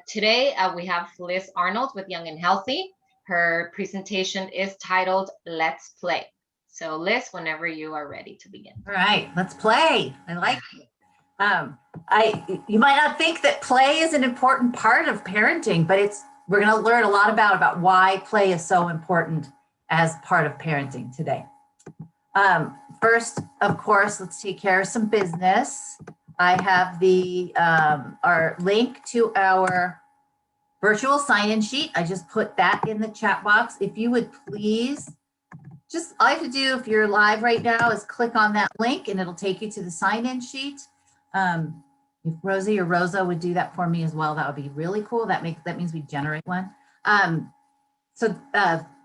Today we have Liz Arnold with Young and Healthy. Her presentation is titled Let's Play. So Liz, whenever you are ready to begin. All right, let's play. I like it. You might not think that play is an important part of parenting, but we're going to learn a lot about why play is so important as part of parenting today. First, of course, let's take care of some business. I have our link to our virtual sign-in sheet. I just put that in the chat box. If you would please, just all you have to do if you're live right now is click on that link and it'll take you to the sign-in sheet. If Rosie or Rosa would do that for me as well, that would be really cool. That means we generate one.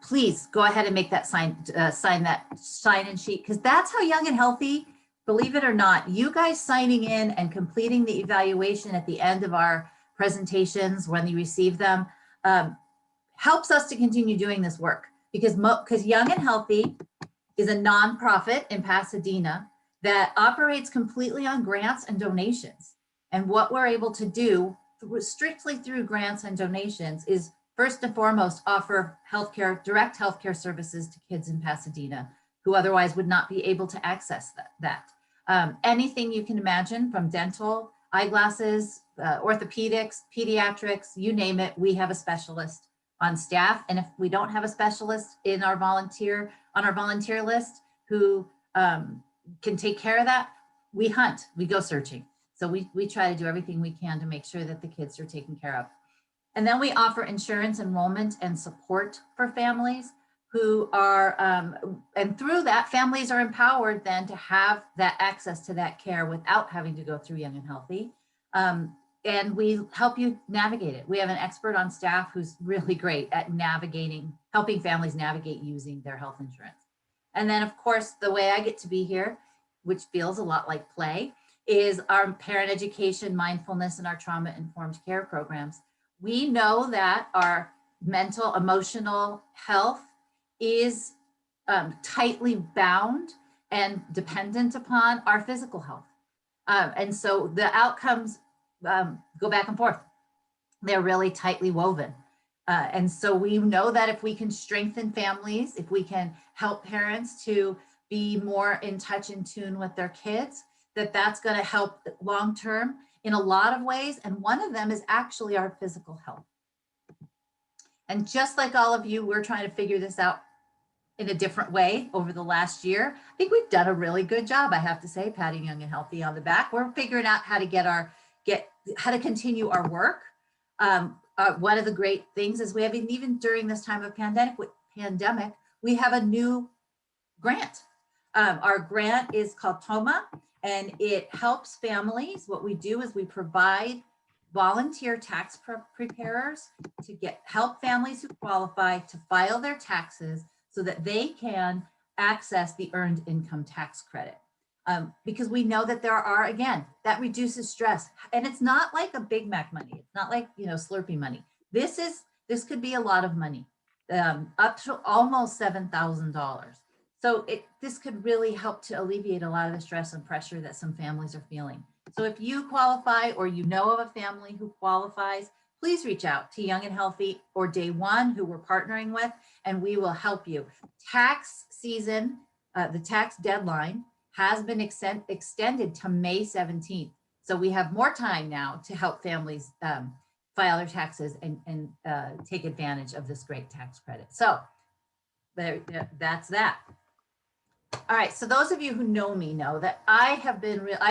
Please go ahead and make that sign that sign-in sheet, because that's how Young and Healthy, believe it or not, you guys signing in and completing the evaluation at the end of our presentations when you receive them helps us to continue doing this work, because Young and Healthy is a nonprofit in Pasadena that operates completely on grants and donations. And what we're able to do strictly through grants and donations is first and foremost offer direct healthcare services to kids in Pasadena who otherwise would not be able to access that. Anything you can imagine, from dental, eyeglasses, orthopedics, pediatrics, you name it, we have a specialist on staff. And if we don't have a specialist on our volunteer list who can take care of that, we hunt, we go searching. So we try to do everything we can to make sure that the kids are taken care of. And then we offer insurance enrollment and support for families who are, and through that, families are empowered then to have that access to that care without having to go through Young and Healthy. And we help you navigate it. We have an expert on staff who's really great at helping families navigate using their health insurance. And then of course, the way I get to be here, which feels a lot like play, is our parent education, mindfulness, and our trauma-informed care programs. We know that our mental, emotional health is tightly bound and dependent upon our physical health. And so the outcomes go back and forth. They're really tightly woven. And so we know that if we can strengthen families, if we can help parents to be more in touch and tune with their kids, that's going to help long-term in a lot of ways. And one of them is actually our physical health. And just like all of you, we're trying to figure this out in a different way over the last year. I think we've done a really good job, I have to say, patting Young and Healthy on the back. We're figuring out how to continue our work. One of the great things is we have, even during this time of pandemic, we have a new grant. Our grant is called TOMA, and it helps families. What we do is we provide volunteer tax preparers to help families who qualify to file their taxes so that they can access the earned income tax credit. Because we know that that reduces stress. And it's not like a Big Mac money. It's not like, Slurpee money. This could be a lot of money, up to almost $7,000. So this could really help to alleviate a lot of the stress and pressure that some families are feeling. So if you qualify or you know of a family who qualifies, please reach out to Young and Healthy or Day One, who we're partnering with, and we will help you. Tax season, the tax deadline has been extended to May 17th. So we have more time now to help families file their taxes and take advantage of this great tax credit. So that's that. All right, so those of you who know me know that I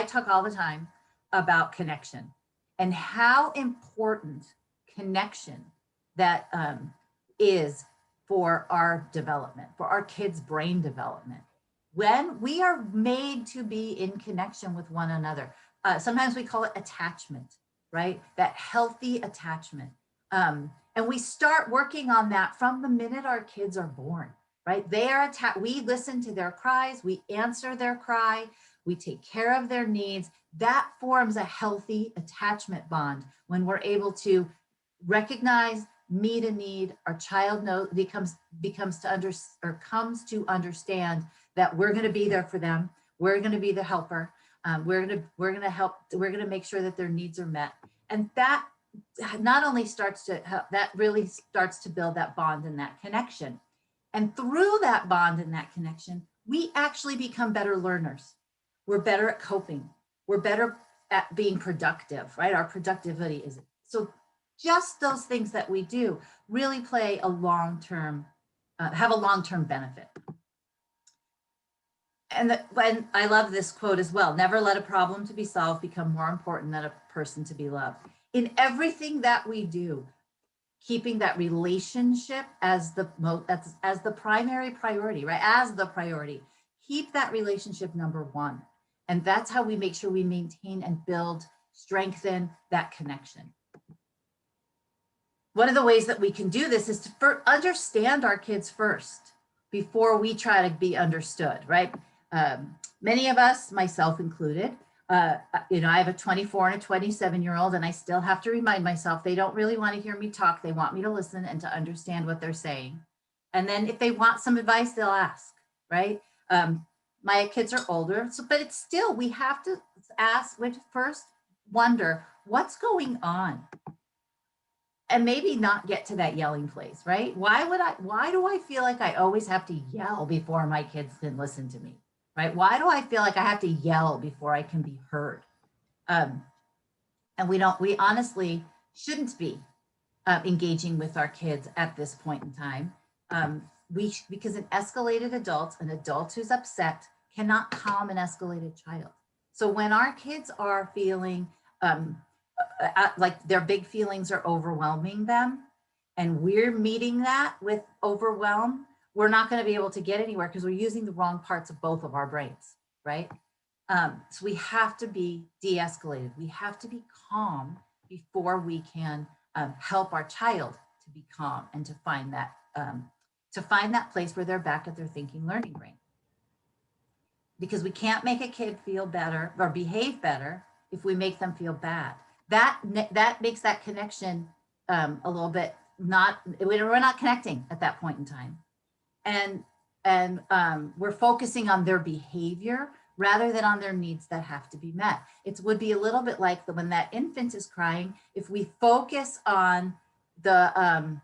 talk all the time about connection and how important connection that is for our development, for our kids' brain development. When we are made to be in connection with one another, sometimes we call it attachment, right? That healthy attachment. And we start working on that from the minute our kids are born. Right? We listen to their cries, we answer their cry, we take care of their needs. That forms a healthy attachment bond when we're able to recognize, meet a need. Our child comes to understand that we're going to be there for them. We're going to be the helper. We're going to help. We're going to make sure that their needs are met. And that not only starts to help, that really starts to build that bond and that connection. And through that bond and that connection, we actually become better learners. We're better at coping. We're better at being productive, right? Our productivity is so. Just those things that we do really play a long-term, have a long-term benefit. And when I love this quote as well, never let a problem to be solved become more important than a person to be loved. In everything that we do, keeping that relationship as the primary priority, right? As the priority, keep that relationship number one. And that's how we make sure we maintain and build, strengthen that connection. One of the ways that we can do this is to understand our kids first before we try to be understood, right? Many of us, myself included, I have a 24 and a 27-year-old, and I still have to remind myself they don't really want to hear me talk. They want me to listen and to understand what they're saying. And then if they want some advice, they'll ask, right? My kids are older, but it's still, we have to ask, we first wonder what's going on. And maybe not get to that yelling place, right? Why do I feel like I always have to yell before my kids can listen to me, right? Why do I feel like I have to yell before I can be heard? And we honestly shouldn't be engaging with our kids at this point in time. Because an adult who's upset cannot calm an escalated child. So when our kids are feeling, like their big feelings are overwhelming them, and we're meeting that with overwhelm, we're not going to be able to get anywhere because we're using the wrong parts of both of our brains, right? So we have to be de-escalated. We have to be calm before we can help our child to be calm and to find that place where they're back at their thinking, learning brain. Because we can't make a kid feel better or behave better if we make them feel bad. That makes that connection a little bit we're not connecting at that point in time. And we're focusing on their behavior rather than on their needs that have to be met. It would be a little bit like when that infant is crying, if we focus on the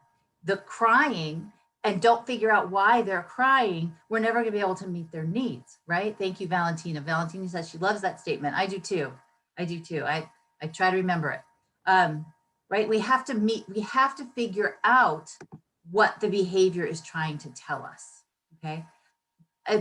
crying and don't figure out why they're crying, we're never gonna be able to meet their needs, right? Thank you, Valentina. Valentina says she loves that statement. I do too. I try to remember it, right? We have to figure out what the behavior is trying to tell us, okay?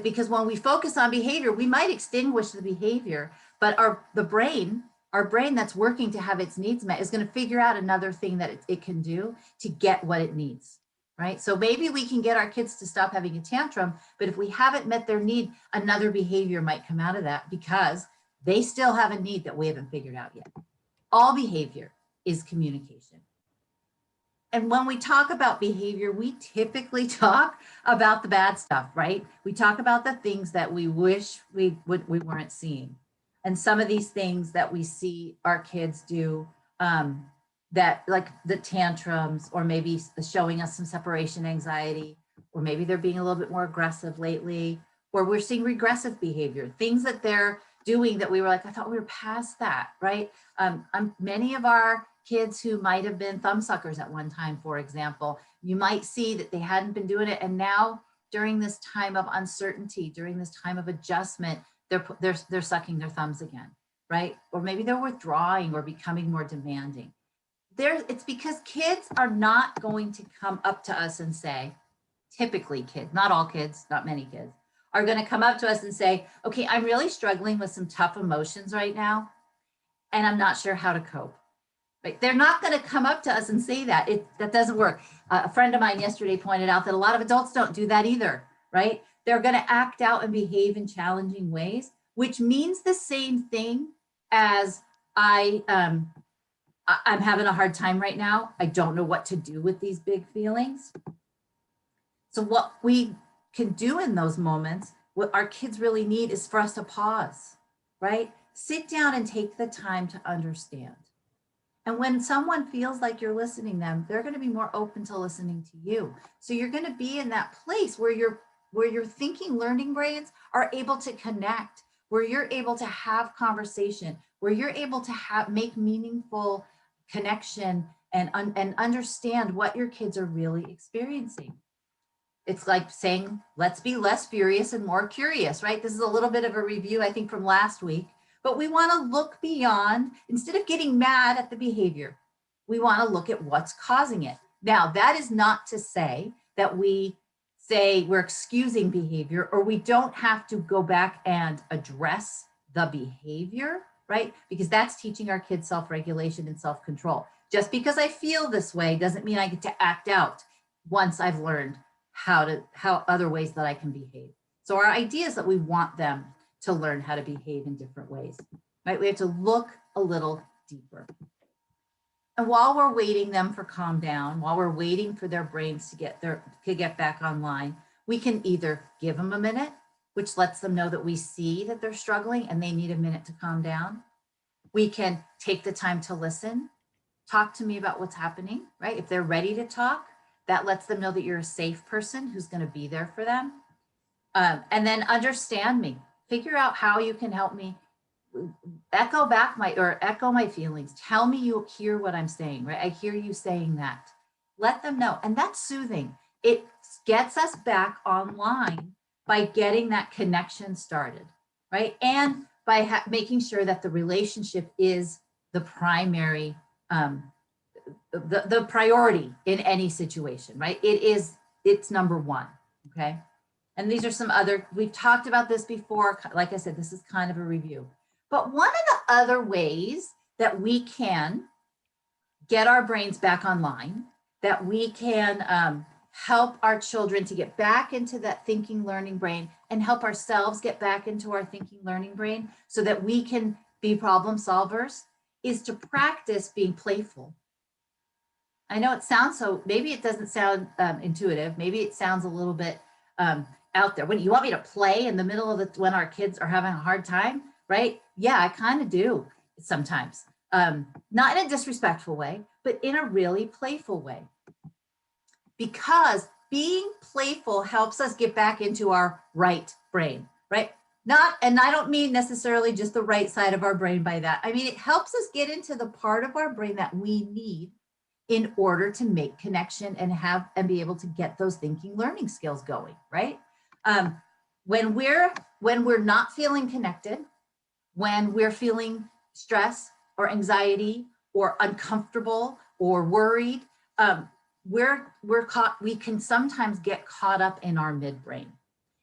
Because when we focus on behavior, we might extinguish the behavior, but our brain that's working to have its needs met is gonna figure out another thing that it can do to get what it needs, right? So maybe we can get our kids to stop having a tantrum, but if we haven't met their need, another behavior might come out of that because they still have a need that we haven't figured out yet. All behavior is communication. And when we talk about behavior, we typically talk about the bad stuff, right? We talk about the things that we wish we weren't seeing. And some of these things that we see our kids do, that like the tantrums, or maybe showing us some separation anxiety, or maybe they're being a little bit more aggressive lately, or we're seeing regressive behavior, things that they're doing that we were like, I thought we were past that, right? Many of our kids who might have been thumb suckers at one time, for example, you might see that they hadn't been doing it. And now during this time of uncertainty, during this time of adjustment, they're sucking their thumbs again, right? Or maybe they're withdrawing or becoming more demanding. It's because kids are not going to come up to us and say, typically kids, not all kids, not many kids, are going to come up to us and say, okay, I'm really struggling with some tough emotions right now, and I'm not sure how to cope. Right? They're not going to come up to us and say that. That doesn't work. A friend of mine yesterday pointed out that a lot of adults don't do that either, right? They're going to act out and behave in challenging ways, which means the same thing as I'm having a hard time right now. I don't know what to do with these big feelings. So what we can do in those moments, what our kids really need is for us to pause, right? Sit down and take the time to understand. And when someone feels like you're listening to them, they're going to be more open to listening to you. So you're going to be in that place where your thinking, learning brains are able to connect, where you're able to have conversation, where you're able to make meaningful connection and understand what your kids are really experiencing. It's like saying, let's be less furious and more curious, right? This is a little bit of a review, I think, from last week, but we want to look beyond, instead of getting mad at the behavior, we want to look at what's causing it. Now, that is not to say that we say we're excusing behavior, or we don't have to go back and address the behavior, right? Because that's teaching our kids self-regulation and self-control. Just because I feel this way doesn't mean I get to act out once I've learned how other ways that I can behave. So our idea is that we want them to learn how to behave in different ways, right? We have to look a little deeper. And while we're waiting them for calm down, while we're waiting for their brains to get back online, we can either give them a minute, which lets them know that we see that they're struggling and they need a minute to calm down. We can take the time to listen, talk to me about what's happening, right? If they're ready to talk, that lets them know that you're a safe person who's going to be there for them. And then understand me, figure out how you can help me, echo my feelings. Tell me you hear what I'm saying, right? I hear you saying that. Let them know. And that's soothing. It gets us back online by getting that connection started, right? And by making sure that the relationship is the primary, the priority in any situation, right? It's number one, okay? And these are some other, we've talked about this before. Like I said, this is kind of a review. But one of the other ways that we can get our brains back online, that we can help our children to get back into that thinking, learning brain, and help ourselves get back into our thinking, learning brain so that we can be problem solvers, is to practice being playful. I know it sounds maybe it doesn't sound intuitive. Maybe it sounds a little bit out there. When you want me to play in the middle of when our kids are having a hard time, right? Yeah, I kind of do sometimes. Not in a disrespectful way, but in a really playful way. Because being playful helps us get back into our right brain, right? And I don't mean necessarily just the right side of our brain by that. I mean, it helps us get into the part of our brain that we need in order to make connection and be able to get those thinking, learning skills going, right? When we're not feeling connected, when we're feeling stress or anxiety or uncomfortable or worried, we can sometimes get caught up in our midbrain.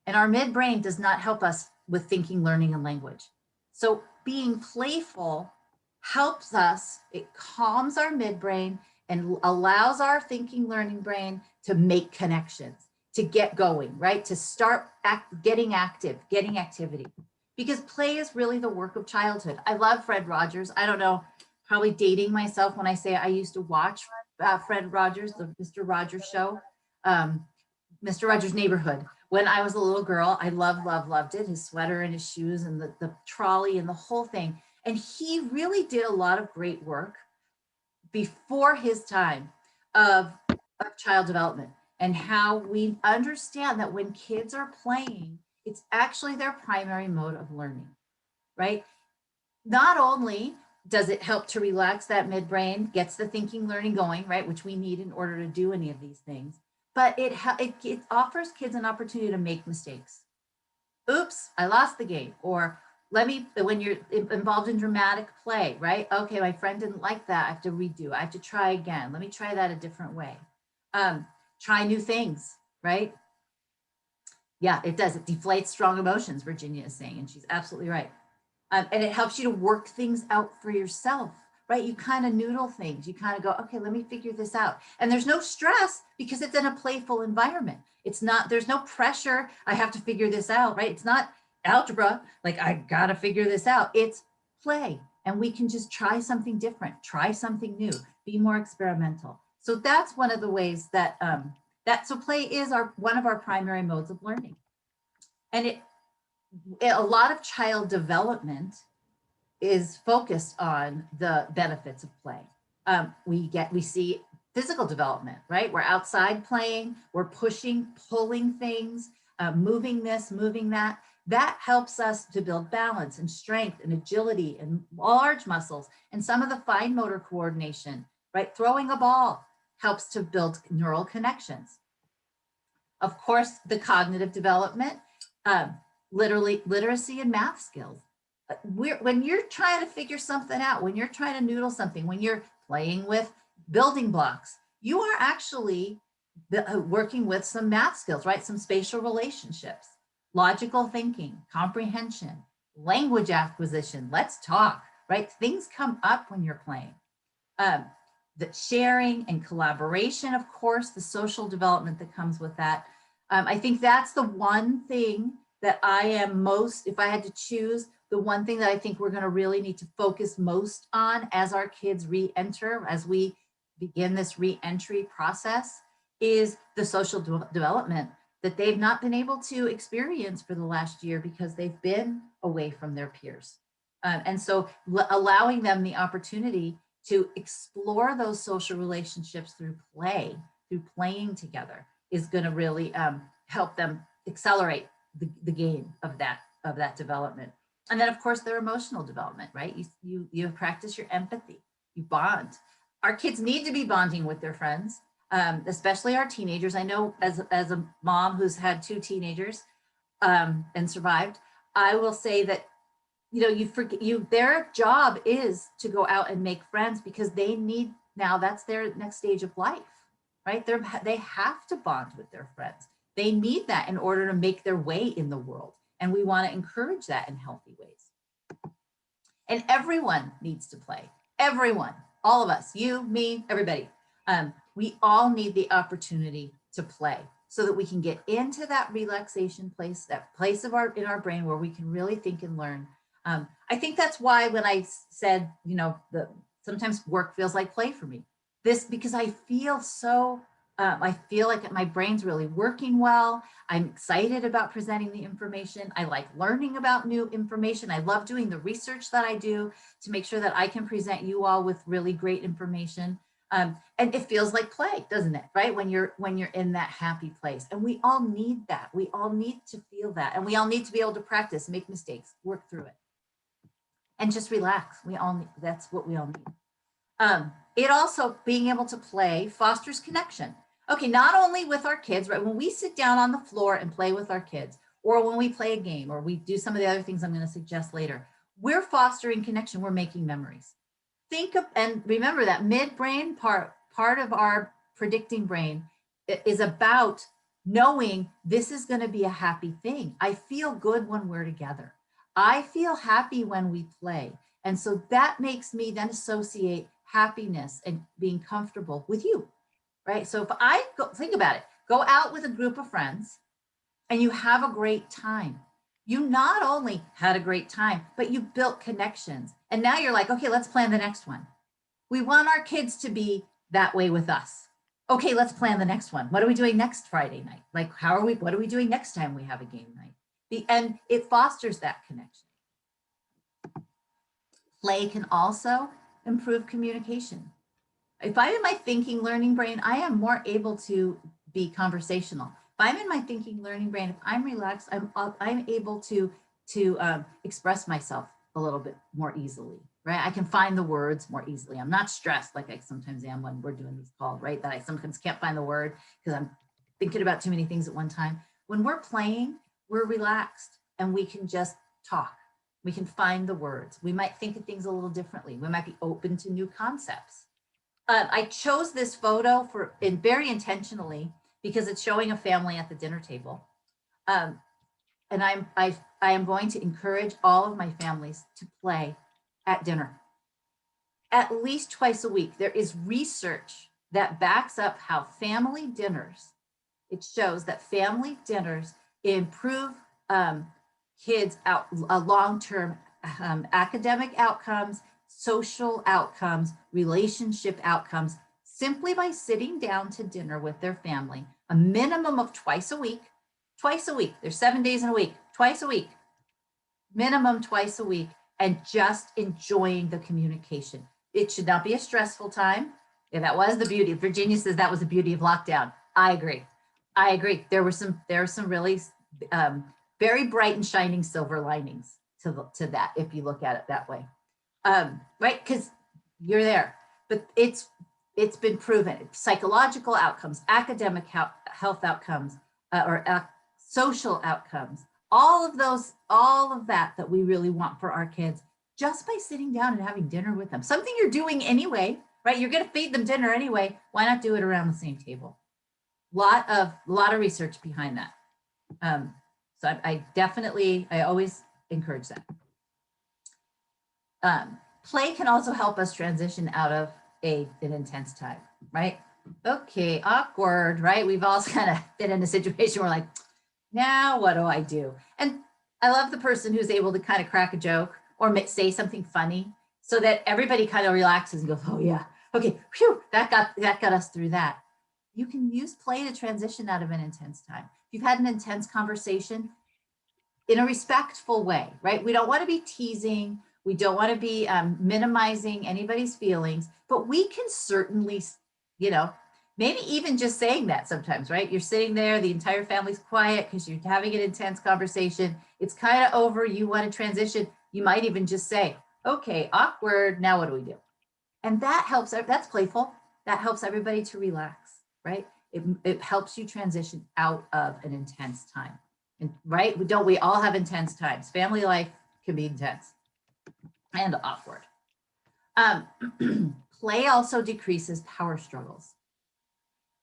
And our midbrain does not help us with thinking, learning, and language. So being playful helps us, it calms our midbrain and allows our thinking, learning brain to make connections, to get going, right? To start getting active, getting activity. Because play is really the work of childhood. I love Fred Rogers. I don't know, probably dating myself when I say I used to watch Fred Rogers, the Mr. Rogers show, Mr. Rogers' Neighborhood. When I was a little girl, I loved it. His sweater and his shoes and the trolley and the whole thing. And he really did a lot of great work before his time of child development, and how we understand that when kids are playing, it's actually their primary mode of learning, right? Not only does it help to relax that midbrain, gets the thinking, learning going, right, which we need in order to do any of these things, but it offers kids an opportunity to make mistakes. Oops, I lost the game. Or when you're involved in dramatic play, right? Okay, my friend didn't like that. I have to redo. I have to try again. Let me try that a different way. Try new things, right? Yeah, it does. It deflates strong emotions, Virginia is saying, and she's absolutely right. And it helps you to work things out for yourself, right? You kind of noodle things. You kind of go, okay, let me figure this out. And there's no stress because it's in a playful environment. There's no pressure. I have to figure this out, right? It's not algebra, like I gotta figure this out. It's play, and we can just try something different, try something new, be more experimental. So that's one of the ways that so play is one of our primary modes of learning. And a lot of child development is focused on the benefits of play. We see physical development, right? We're outside playing, we're pushing, pulling things, moving this, moving that. That helps us to build balance and strength and agility and large muscles and some of the fine motor coordination right? Throwing a ball helps to build neural connections. Of course, the cognitive development, literacy and math skills. When you're trying to figure something out, when you're trying to noodle something, when you're playing with building blocks, you are actually working with some math skills, right? Some spatial relationships, logical thinking, comprehension, language acquisition. Let's talk, right? Things come up when you're playing. The sharing and collaboration, of course, the social development that comes with that. I think that's the one thing that I am most, if I had to choose, the one thing that I think we're going to really need to focus most on as our kids re-enter, as we begin this re-entry process, is the social development that they've not been able to experience for the last year because they've been away from their peers. And so allowing them the opportunity to explore those social relationships through play, through playing together, is going to really help them accelerate the gain of that development. And then, of course, their emotional development, right? You practice your empathy, you bond. Our kids need to be bonding with their friends, especially our teenagers. I know as a mom who's had 2 teenagers and survived, I will say that, their job is to go out and make friends because they need, now that's their next stage of life, right? They have to bond with their friends. They need that in order to make their way in the world. And we want to encourage that in healthy ways. And everyone needs to play. Everyone, all of us, you, me, everybody. We all need the opportunity to play so that we can get into that relaxation place, that place in our brain where we can really think and learn. I think that's why when I said, sometimes work feels like play for me. Because I feel I feel like my brain's really working well. I'm excited about presenting the information. I like learning about new information. I love doing the research that I do to make sure that I can present you all with really great information. And it feels like play, doesn't it? Right? When you're in that happy place. And we all need that. We all need to feel that. And we all need to be able to practice, make mistakes, work through it. And just relax. That's what we all need. It also, being able to play, fosters connection. Okay, not only with our kids, right? When we sit down on the floor and play with our kids, or when we play a game, or we do some of the other things I'm going to suggest later, we're fostering connection. We're making memories. And remember that midbrain part of our predicting brain is about knowing this is going to be a happy thing. I feel good when we're together. I feel happy when we play. And so that makes me then associate happiness and being comfortable with you, right? So if I think about it, go out with a group of friends and you have a great time. You not only had a great time, but you built connections. And now you're like, okay, let's plan the next one. We want our kids to be that way with us. Okay, let's plan the next one. What are we doing next Friday night? Like, what are we doing next time we have a game night? And it fosters that connection. Play can also improve communication. If I'm in my thinking learning brain, I am more able to be conversational. If I'm in my thinking learning brain, if I'm relaxed, I'm able to express myself a little bit more easily, right? I can find the words more easily. I'm not stressed like I sometimes am when we're doing these calls, right? That I sometimes can't find the word because I'm thinking about too many things at one time. When we're playing, we're relaxed and we can just talk. We can find the words. We might think of things a little differently. We might be open to new concepts. I chose this photo very intentionally because it's showing a family at the dinner table. And I am going to encourage all of my families to play at dinner at least twice a week. There is research that backs up how family dinners, it shows that family dinners improve kids' long-term academic outcomes, social outcomes, relationship outcomes, simply by sitting down to dinner with their family, a minimum of twice a week. There's 7 days in a week, twice a week, minimum twice a week, and just enjoying the communication. It should not be a stressful time. Yeah, that was the beauty. Virginia says that was the beauty of lockdown. I agree. There were some really very bright and shining silver linings to that, if you look at it that way. Right? Because you're there. But it's it's been proven, psychological outcomes, academic health outcomes, social outcomes, all of that we really want for our kids, just by sitting down and having dinner with them. Something you're doing anyway, right? You're going to feed them dinner anyway. Why not do it around the same table? Lot of research behind that. So I always encourage that. Play can also help us transition out of an intense time, right? Okay, awkward, right? We've all kind of been in a situation where like, now what do I do? And I love the person who's able to kind of crack a joke or say something funny so that everybody kind of relaxes and goes, oh yeah, okay, phew, that got us through that. You can use play to transition out of an intense time. If you've had an intense conversation in a respectful way, right? We don't want to be teasing. We don't want to be minimizing anybody's feelings, but we can certainly, maybe even just saying that sometimes, right? You're sitting there, the entire family's quiet because you're having an intense conversation. It's kind of over. You want to transition. You might even just say, okay, awkward. Now what do we do? And that helps. That's playful. That helps everybody to relax, right? It helps you transition out of an intense time. And right? Don't we all have intense times? Family life can be intense and awkward. Play also decreases power struggles.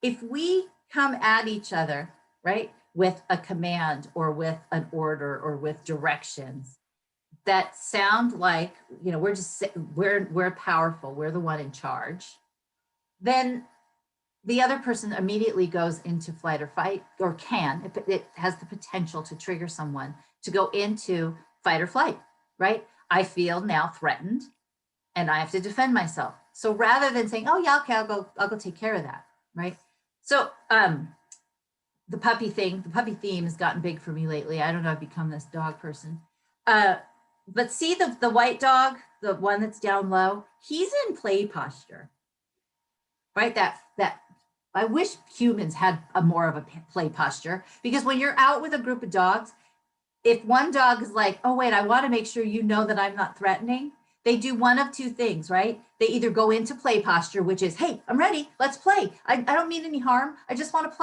If we come at each other, right, with a command or with an order or with directions that sound like, we're powerful, we're the one in charge, then the other person immediately goes into flight or fight, or it has the potential to trigger someone to go into fight or flight, right? I feel now threatened and I have to defend myself. So rather than saying, oh yeah, okay, I'll go take care of that, right? So the puppy theme has gotten big for me lately. I don't know, I've become this dog person. But see the white dog, the one that's down low, he's in play posture, right? That I wish humans had more of a play posture, because when you're out with a group of dogs, if one dog is like, oh wait, I want to make sure you know that I'm not threatening, they do one of two things, right? They either go into play posture, which is, hey, I'm ready, let's play. I don't mean any harm. I just want to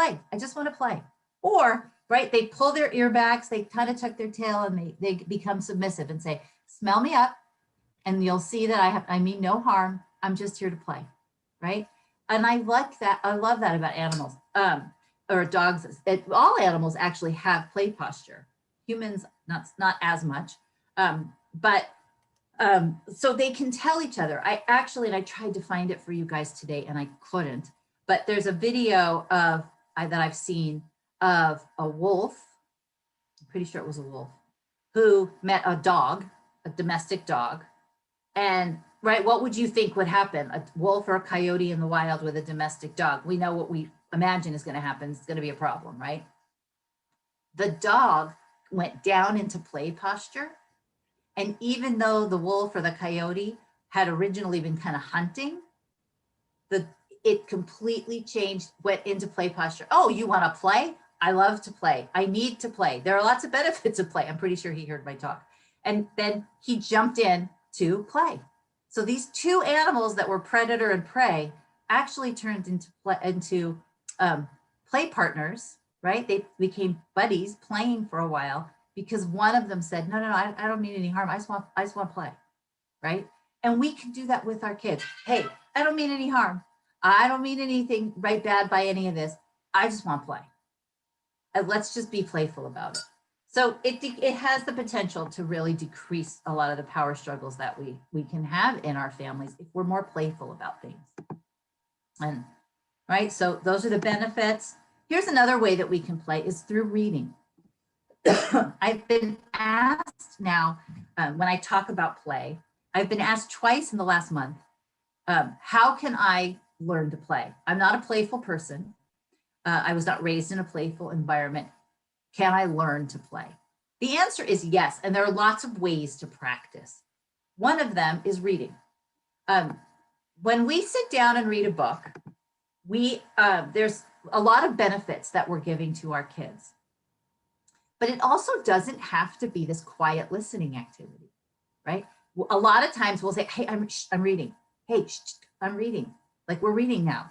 play. Or, right, they pull their ear backs, they kind of tuck their tail, and they become submissive and say, smell me up, and you'll see that I mean no harm. I'm just here to play, right? And I like that. I love that about animals, or dogs. All animals actually have play posture. Humans, not as much, but so they can tell each other. And I tried to find it for you guys today and I couldn't, but there's a video that I've seen of a wolf, I'm pretty sure it was a wolf, who met a dog, a domestic dog. And right, what would you think would happen? A wolf or a coyote in the wild with a domestic dog? We know what we imagine is going to happen. It's going to be a problem, right? The dog went down into play posture. And even though the wolf or the coyote had originally been kind of hunting, it completely changed, went into play posture. Oh, you want to play? I love to play. I need to play. There are lots of benefits of play. I'm pretty sure he heard my talk. And then he jumped in to play. So these two animals that were predator and prey actually turned into play partners, right? They became buddies playing for a while because one of them said, no, I don't mean any harm. I just want to play, right? And we can do that with our kids. Hey, I don't mean any harm. I don't mean anything bad by any of this. I just want to play. And let's just be playful about it. So it has the potential to really decrease a lot of the power struggles that we can have in our families if we're more playful about things. And right, so those are the benefits. Here's another way that we can play is through reading. I've been asked now, when I talk about play, I've been asked twice in the last month, how can I learn to play? I'm not a playful person. I was not raised in a playful environment. Can I learn to play? The answer is yes, and there are lots of ways to practice. One of them is reading. When we sit down and read a book, there's a lot of benefits that we're giving to our kids. But it also doesn't have to be this quiet listening activity, right? A lot of times we'll say, hey, I'm reading. Hey, I'm reading. like we're reading now.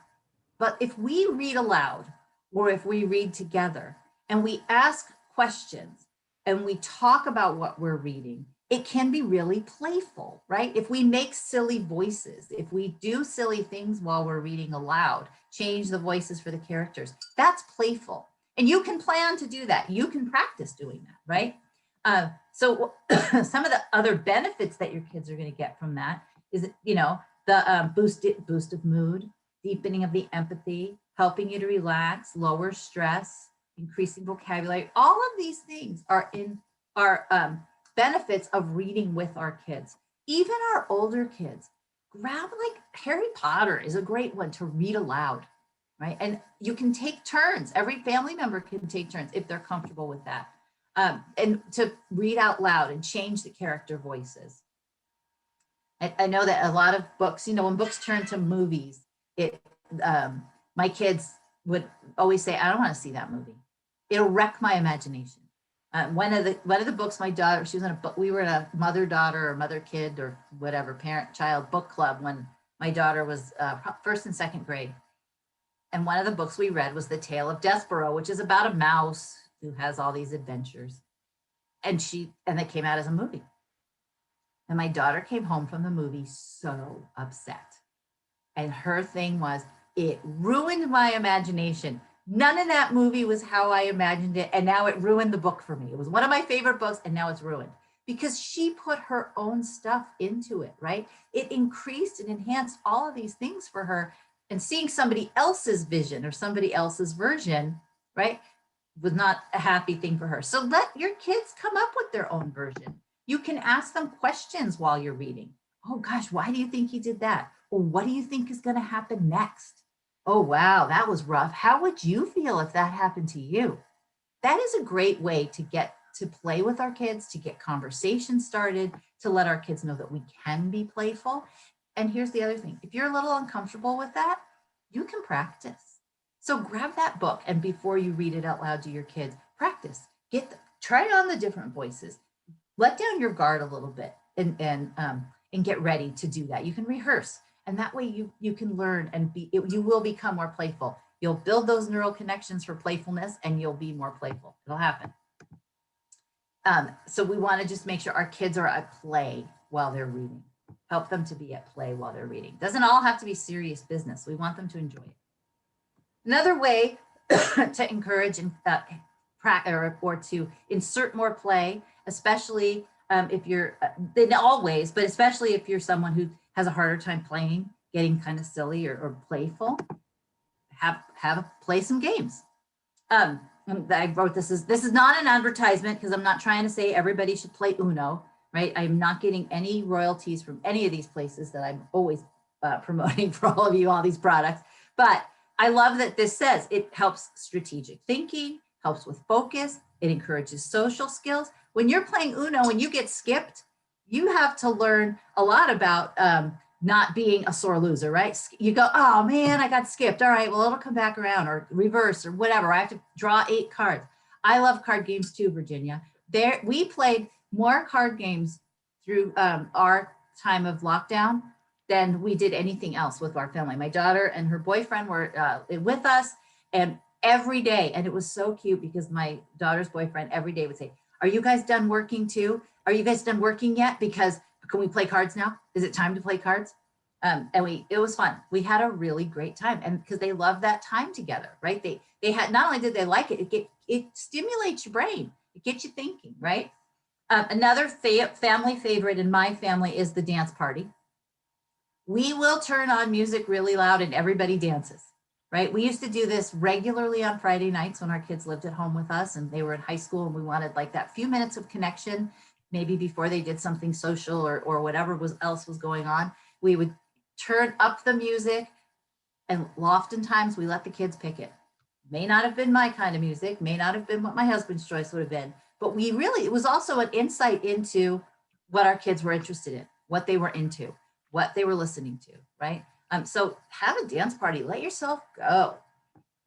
But if we read aloud, or if we read together and we ask questions and we talk about what we're reading, it can be really playful, right? If we make silly voices, if we do silly things while we're reading aloud, change the voices for the characters, that's playful. And you can plan to do that. You can practice doing that, right? So some of the other benefits that your kids are going to get from that is, the boost of mood, deepening of the empathy, helping you to relax, lower stress, increasing vocabulary. All of these things are benefits of reading with our kids. Even our older kids, grab like Harry Potter is a great one to read aloud, right? And you can take turns. Every family member can take turns if they're comfortable with that. And to read out loud and change the character voices. I know that a lot of books, when books turn to movies, my kids would always say, I don't want to see that movie. It'll wreck my imagination. One of the books my daughter, she was in a book, we were in a mother-daughter or mother-kid or whatever, parent-child book club when my daughter was first and second grade. And one of the books we read was The Tale of Despero, which is about a mouse who has all these adventures. And they came out as a movie. And my daughter came home from the movie so upset. And her thing was, it ruined my imagination. None of that movie was how I imagined it. And now it ruined the book for me. It was one of my favorite books and now it's ruined because she put her own stuff into it, right? It increased and enhanced all of these things for her. And seeing somebody else's vision or somebody else's version, right, was not a happy thing for her. So let your kids come up with their own version. You can ask them questions while you're reading. Oh gosh, why do you think you did that? Or what do you think is going to happen next? Oh, wow, that was rough. How would you feel if that happened to you? That is a great way to get to play with our kids, to get conversation started, to let our kids know that we can be playful. And here's the other thing. If you're a little uncomfortable with that, you can practice. So grab that book and before you read it out loud to your kids, practice. Try on the different voices. Let down your guard a little bit and get ready to do that. You can rehearse. And that way you can learn and you will become more playful. You'll build those neural connections for playfulness and you'll be more playful. It'll happen. So we want to just make sure our kids are at play while they're reading. Help them to be at play while they're reading. Doesn't all have to be serious business. We want them to enjoy it. Another way to encourage and or to insert more play, especially if you're in all ways, but especially if you're someone who has a harder time playing, getting kind of silly or playful, play some games. I wrote this is not an advertisement because I'm not trying to say everybody should play Uno, right? I'm not getting any royalties from any of these places that I'm always promoting for all of you, all these products. But I love that this says it helps strategic thinking, helps with focus, it encourages social skills. When you're playing Uno, when you get skipped, you have to learn a lot about not being a sore loser, right? You go, oh man, I got skipped. All right, well, it'll come back around or reverse or whatever. I have to draw 8 cards. I love card games too, Virginia. We played more card games through our time of lockdown than we did anything else with our family. My daughter and her boyfriend were with us and every day, and it was so cute because my daughter's boyfriend every day would say, are you guys done working too? Are you guys done working yet? Because can we play cards now? Is it time to play cards? And it was fun. We had a really great time, and because they love that time together, right? They had, not only did they like it, it stimulates your brain. It gets you thinking, right? Another family favorite in my family is the dance party. We will turn on music really loud and everybody dances, right? We used to do this regularly on Friday nights when our kids lived at home with us and they were in high school and we wanted like that few minutes of connection, maybe before they did something social or whatever else was going on. We would turn up the music and oftentimes we let the kids pick it. May not have been my kind of music, may not have been what my husband's choice would have been, but it was also an insight into what our kids were interested in, what they were into, what they were listening to, right? So have a dance party, let yourself go.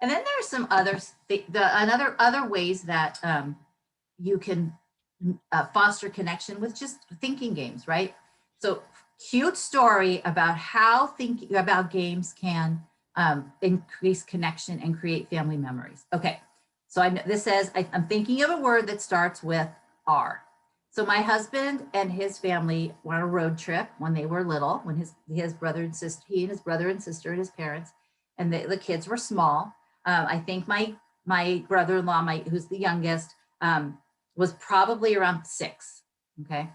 And then there are some other ways that you can foster connection with just thinking games, right? So cute story about how thinking about games can increase connection and create family memories. Okay, so I know this says, I'm thinking of a word that starts with R. So my husband and his family went on a road trip when they were little, when his brother and sister, he and his brother and sister and his parents, and the kids were small. I think my brother-in-law, who's the youngest, was probably around 6. Okay,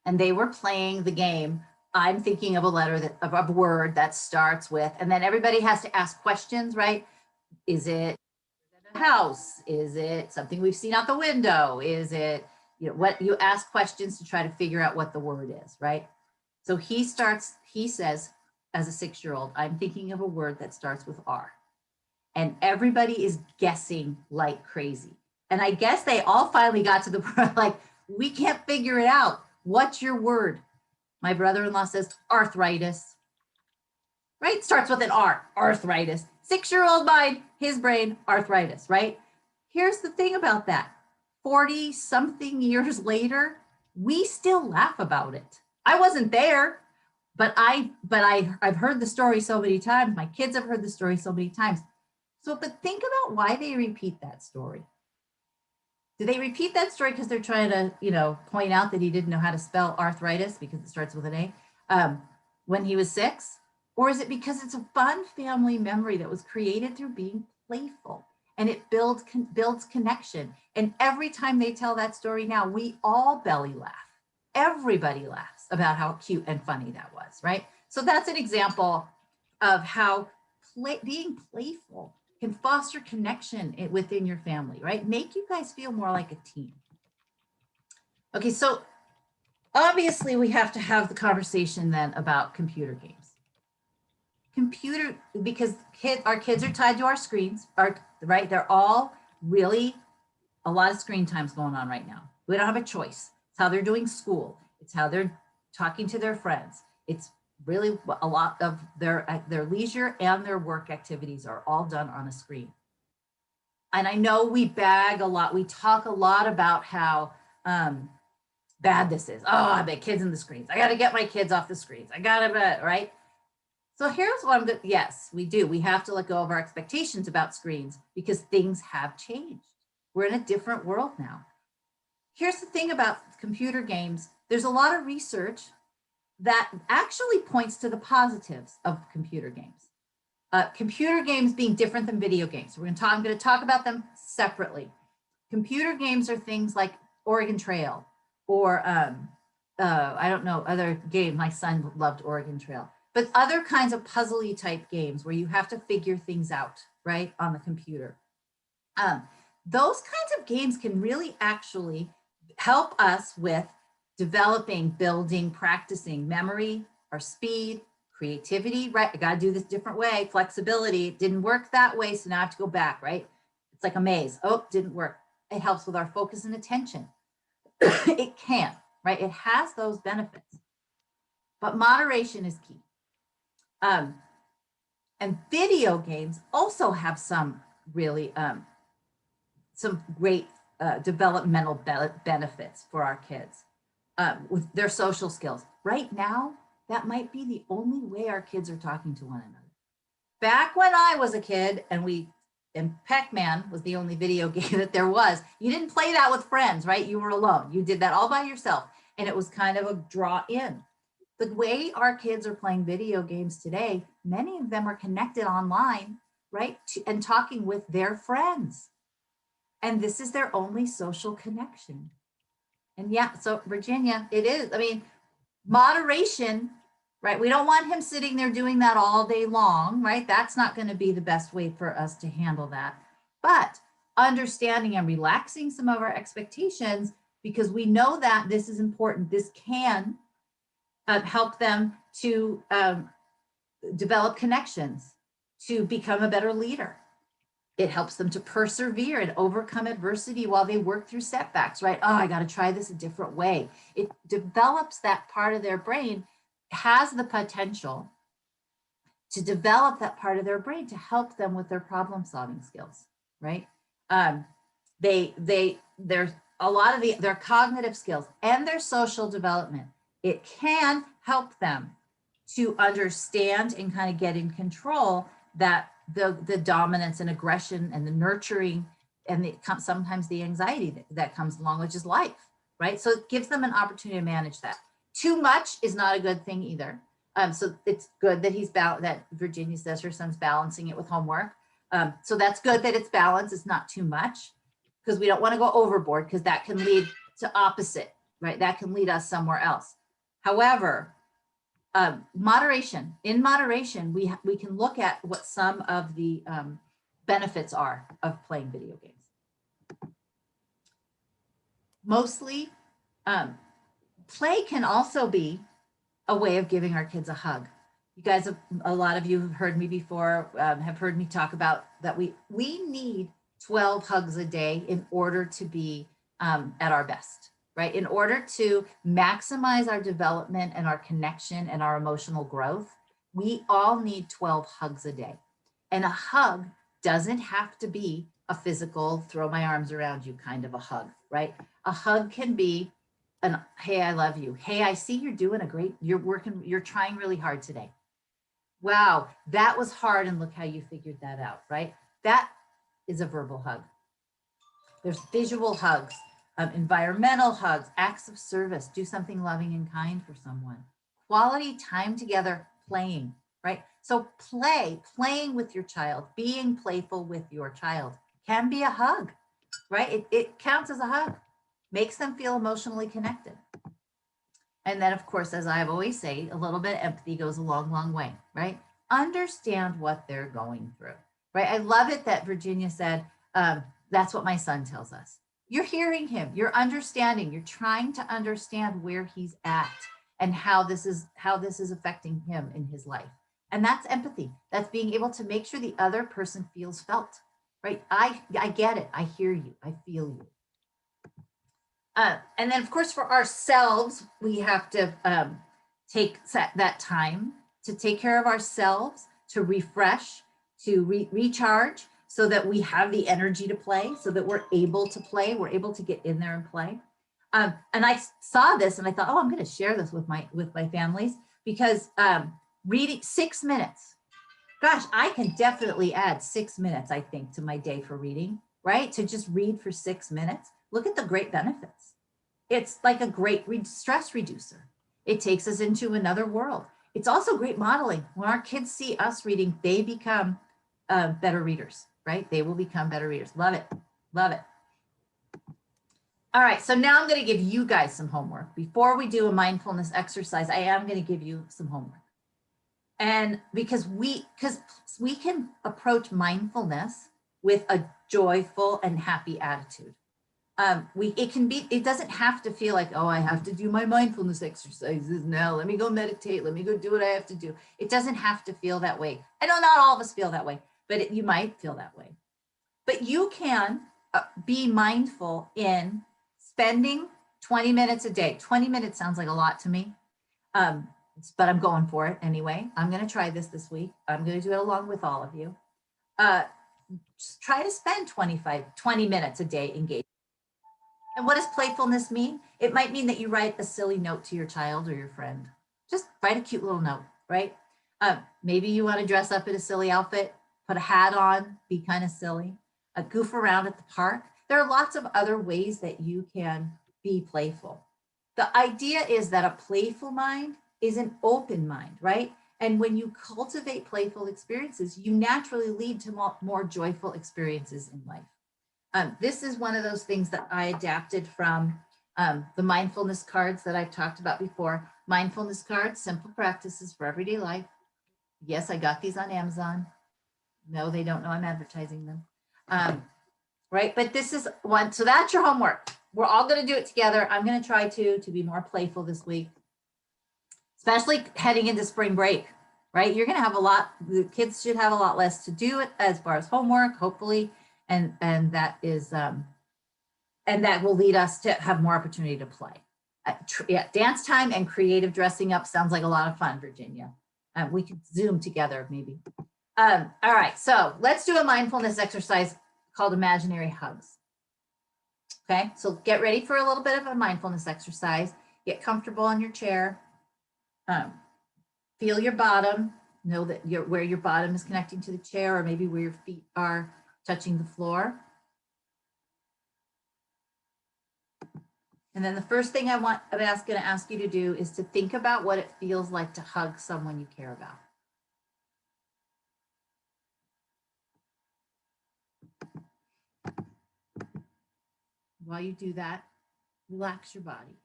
and they were playing the game. I'm thinking of a word that starts with, and then everybody has to ask questions, right? Is it a house? Is it something we've seen out the window? Is it, what you ask questions to try to figure out what the word is, right? So he says, as a 6-year-old, I'm thinking of a word that starts with R. And everybody is guessing like crazy. And I guess they all finally got to the point, like, we can't figure it out. What's your word? My brother-in-law says arthritis, right? Starts with an R, arthritis. 6-year-old mind, his brain, arthritis, right? Here's the thing about that. 40 something years later, we still laugh about it. I wasn't there, but I've heard the story so many times. My kids have heard the story so many times. So, but think about why they repeat that story. Do they repeat that story because they're trying to, point out that he didn't know how to spell arthritis because it starts with an A when he was 6? Or is it because it's a fun family memory that was created through being playful, and it builds connection? And every time they tell that story now, we all belly laugh. Everybody laughs about how cute and funny that was, right? So that's an example of how being playful can foster connection within your family, right? Make you guys feel more like a team. Okay, so obviously we have to have the conversation then about computer games. Because our kids are tied to our screens, right? They're all really a lot of screen time's going on right now. We don't have a choice. It's how they're doing school. It's how they're talking to their friends. It's really a lot of their leisure and their work activities are all done on a screen. And I know we bag a lot. We talk a lot about how bad this is. Oh, I bet kids in the screens. I got to get my kids off the screens. Right? So here's what I'm going to, yes, we do. We have to let go of our expectations about screens because things have changed. We're in a different world now. Here's the thing about computer games. There's a lot of research that actually points to the positives of computer games. Computer games being different than video games. I'm going to talk about them separately. Computer games are things like Oregon Trail or I don't know, other game. My son loved Oregon Trail, but other kinds of puzzle-y type games where you have to figure things out, right, on the computer. Those kinds of games can really actually help us with developing, building, practicing memory, our speed, creativity, right? I got to do this different way, flexibility. It didn't work that way, so now I have to go back, right? It's like a maze. Oh, didn't work. It helps with our focus and attention. It can, right? It has those benefits, but moderation is key. And video games also have some really, some great developmental benefits for our kids with their social skills. Right now, that might be the only way our kids are talking to one another. Back when I was a kid and Pac-Man was the only video game that there was, you didn't play that with friends, right? You were alone. You did that all by yourself. And it was kind of a draw in. The way our kids are playing video games today, many of them are connected online, right? And talking with their friends. And this is their only social connection. And yeah, so Virginia, it is, I mean, moderation, right? We don't want him sitting there doing that all day long, right? That's not going to be the best way for us to handle that. But understanding and relaxing some of our expectations, because we know that this is important. This can help them to develop connections, to become a better leader. It helps them to persevere and overcome adversity while they work through setbacks, right? Oh, I got to try this a different way. It develops that part of their brain, has the potential to develop that part of their brain to help them with their problem solving skills, right? There's a lot of their cognitive skills and their social development it can help them to understand and kind of get in control that the dominance and aggression and the nurturing and sometimes the anxiety that comes along, which is life, right? So it gives them an opportunity to manage that. Too much is not a good thing either. So it's good that that Virginia says her son's balancing it with homework. So that's good that it's balanced. It's not too much, because we don't want to go overboard, because that can lead to opposite, right? That can lead us somewhere else. However, moderation. In moderation, we can look at what some of the benefits are of playing video games. Mostly, play can also be a way of giving our kids a hug. You guys, a lot of you have heard me before, have heard me talk about that we need 12 hugs a day in order to be at our best, right? In order to maximize our development and our connection and our emotional growth, we all need 12 hugs a day. And a hug doesn't have to be a physical, throw my arms around you kind of a hug, right? A hug can be an, hey, I love you. Hey, I see you're doing you're trying really hard today. Wow, that was hard, and look how you figured that out, right? That is a verbal hug. There's visual hugs, environmental hugs, acts of service, do something loving and kind for someone. Quality time together, playing, right? So playing with your child, being playful with your child can be a hug, right? It counts as a hug, makes them feel emotionally connected. And then, of course, as I've always said, a little bit of empathy goes a long, long way, right? Understand what they're going through, right? I love it that Virginia said, that's what my son tells us. You're hearing him, you're understanding, you're trying to understand where he's at and how this is affecting him in his life. And that's empathy. That's being able to make sure the other person feels felt, right? I get it. I hear you. I feel you. And then, of course, for ourselves, we have to take that time to take care of ourselves, to refresh, to recharge, so that we have the energy to play, so that we're able to play, we're able to get in there and play. And I saw this and I thought, oh, I'm going to share this with my families, because reading 6 minutes, gosh, I can definitely add 6 minutes, I think, to my day for reading, right? To just read for 6 minutes. Look at the great benefits. It's like a great stress reducer. It takes us into another world. It's also great modeling. When our kids see us reading, they become better readers, right? They will become better readers. Love it. Love it. All right, so now I'm going to give you guys some homework. Before we do a mindfulness exercise, I am going to give you some homework. And because we can approach mindfulness with a joyful and happy attitude. It doesn't have to feel like, oh, I have to do my mindfulness exercises now. Let me go meditate. Let me go do what I have to do. It doesn't have to feel that way. I know not all of us feel that way, but you might feel that way. But you can be mindful in spending 20 minutes a day. 20 minutes sounds like a lot to me, but I'm going for it anyway. I'm going to try this week. I'm going to do it along with all of you. Just try to spend 20 minutes a day engaged. And what does playfulness mean? It might mean that you write a silly note to your child or your friend. Just write a cute little note, right? Maybe you want to dress up in a silly outfit, put a hat on, be kind of silly, goof around at the park. There are lots of other ways that you can be playful. The idea is that a playful mind is an open mind, right? And when you cultivate playful experiences, you naturally lead to more joyful experiences in life. This is one of those things that I adapted from the mindfulness cards that I've talked about before. Mindfulness cards, simple practices for everyday life. Yes, I got these on Amazon. No, they don't know I'm advertising them. Right, but this is one. So that's your homework. We're all going to do it together. I'm going to try to be more playful this week, especially heading into spring break, right? You're going to have the kids should have a lot less to do as far as homework, hopefully. And that is, and that will lead us to have more opportunity to play. Yeah, dance time and creative dressing up sounds like a lot of fun, Virginia. We could Zoom together maybe. All right, so let's do a mindfulness exercise called imaginary hugs. Okay, so get ready for a little bit of a mindfulness exercise. Get comfortable on your chair. Feel your bottom. Know that where your bottom is connecting to the chair, or maybe where your feet are touching the floor. And then the first thing I'm going to ask you to do is to think about what it feels like to hug someone you care about. While you do that, relax your body.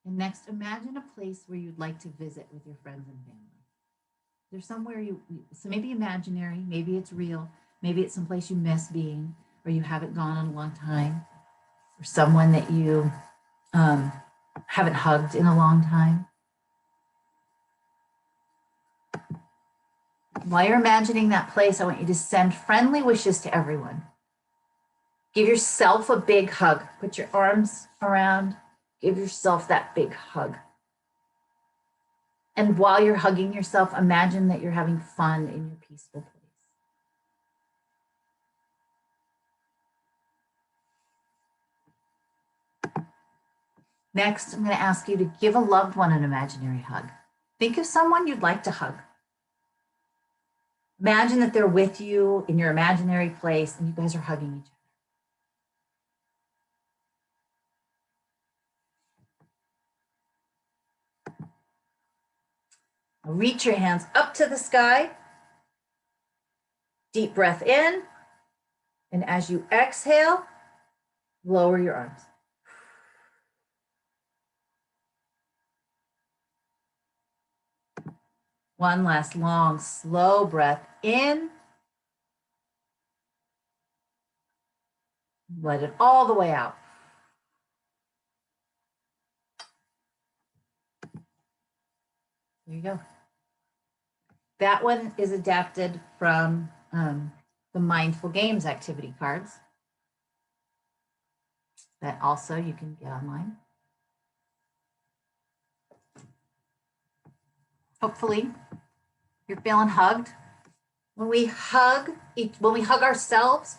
And next, imagine a place where you'd like to visit with your friends and family. There's somewhere so maybe imaginary, maybe it's real, maybe it's someplace you miss being, or you haven't gone in a long time, or someone that you haven't hugged in a long time. While you're imagining that place, I want you to send friendly wishes to everyone. Give yourself a big hug. Put your arms around, give yourself that big hug. And while you're hugging yourself, imagine that you're having fun in your peaceful place. Next, I'm going to ask you to give a loved one an imaginary hug. Think of someone you'd like to hug. Imagine that they're with you in your imaginary place and you guys are hugging each other. Now reach your hands up to the sky. Deep breath in. And as you exhale, lower your arms. One last long, slow breath in. Let it all the way out. There you go. That one is adapted from the Mindful Games activity cards that also you can get online. Hopefully you're feeling hugged. When we hug ourselves,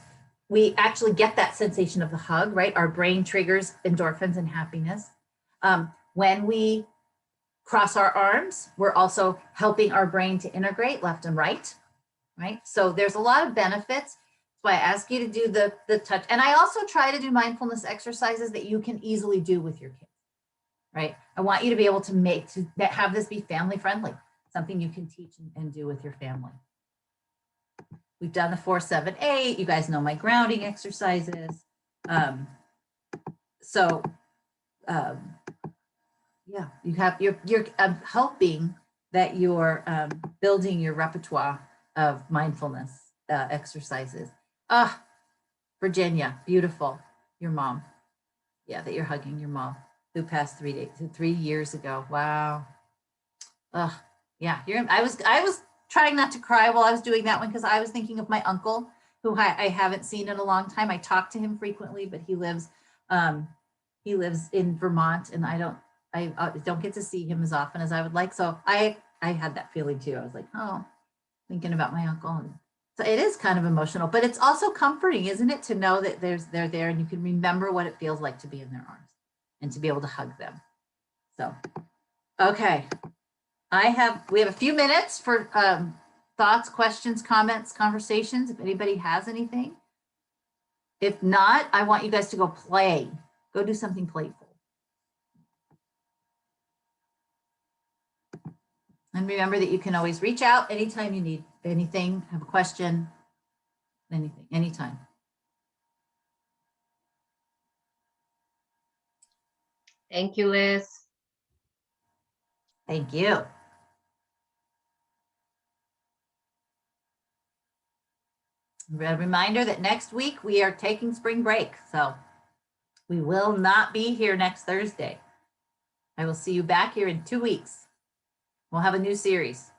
we actually get that sensation of the hug, right? Our brain triggers endorphins and happiness. When we cross our arms, we're also helping our brain to integrate left and right, right? So there's a lot of benefits. That's why I ask you to do the touch. And I also try to do mindfulness exercises that you can easily do with your kids, right? I want you to be able to have this be family friendly, something you can teach and do with your family. We've done the 4-7-8. You guys know my grounding exercises. Yeah, you're hoping that you're building your repertoire of mindfulness exercises. Virginia, beautiful. Your mom. Yeah, that you're hugging your mom who passed 3 years ago. Wow. Yeah, I was trying not to cry while I was doing that one because I was thinking of my uncle who I haven't seen in a long time. I talk to him frequently, but he lives in Vermont, and I don't get to see him as often as I would like. So I had that feeling too. I was like, oh, thinking about my uncle. And so it is kind of emotional, but it's also comforting, isn't it? To know that they're there and you can remember what it feels like to be in their arms and to be able to hug them. So, okay. We have a few minutes for thoughts, questions, comments, conversations, if anybody has anything. If not, I want you guys to go play. Go do something playful. And remember that you can always reach out anytime you need anything, have a question, anything, anytime. Thank you, Liz. Thank you. A reminder that next week we are taking spring break, so we will not be here next Thursday. I will see you back here in 2 weeks. We'll have a new series.